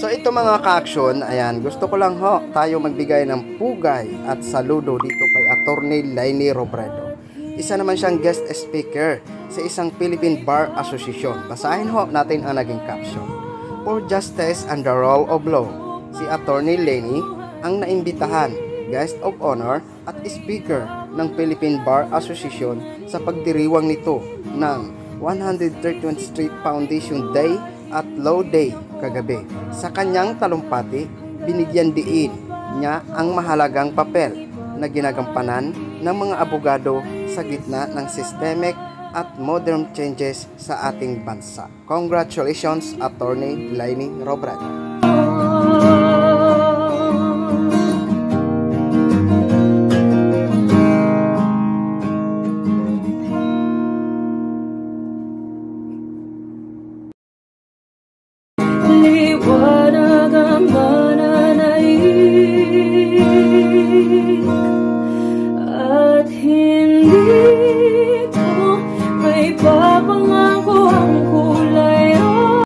So ito mga ka-action, ayan, gusto ko lang tayo magbigay ng pugay at saludo dito kay Attorney Lainey Robredo. Isa naman siyang guest speaker sa isang Philippine Bar Association. Basahin natin ang naging caption. For justice and the rule of law, si Attorney Lainey ang naimbitahan, guest of honor at speaker ng Philippine Bar Association sa pagdiriwang nito ng 131st Street Foundation Day at Law Day kagabi. Sa kanyang talumpati, binigyan diin niya ang mahalagang papel na ginagampanan ng mga abogado sa gitna ng systemic at modern changes sa ating bansa. Congratulations, Attorney Lainey Robredo.